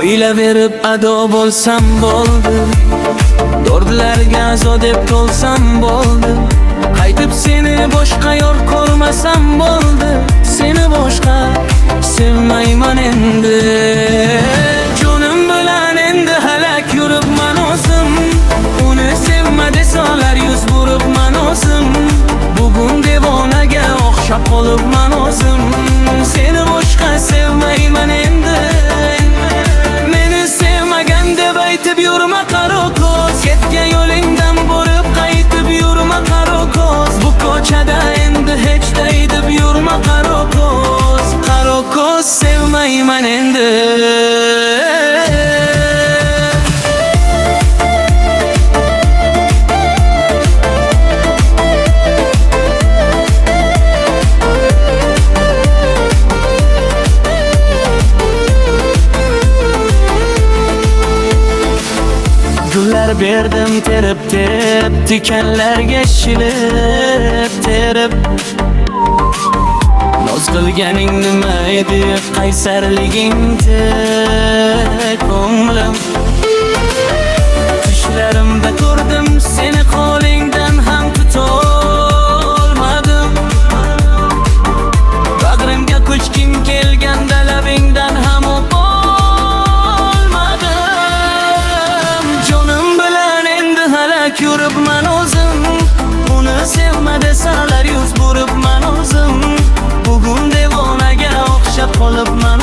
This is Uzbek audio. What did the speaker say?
O'ylaverib ado bo'lsam bo'ldi, dordlarga azo deb to'lsam bo'ldi. Qaytib seni boshqa yor ko'rmasam bo'ldi. Seni boshqa sevmayman endi. Jonim bilan endi halak yuribman o'zim. Uni sevma desalar yuz buribman o'zim. Bugun devonaga o'xshab qolibman o'zim. Seni boshqa sevmayman endi. Meni sevmagan deb aytib yurma qaro ko'z. Ketgan yo'lingdan borib qaytib yurma qaro ko'z. Bu ko'chada endi hech daydib yurma qaro ko'z. Qaro ko'z sevmayman endi. Gullar berdim terib tikanlarga shilib terib. Noz qilganing nima edi, qaysarliging ko'nglim. Tushlarimda ko'rdim seni, qo'lingdan ham tutolmadim. Bag'rimga ko'chgim kelganda labingdan ham yuribman o'zim. Uni sevma desalar yuz buribman o'zim. Bugun devonaga o'xshab qolibman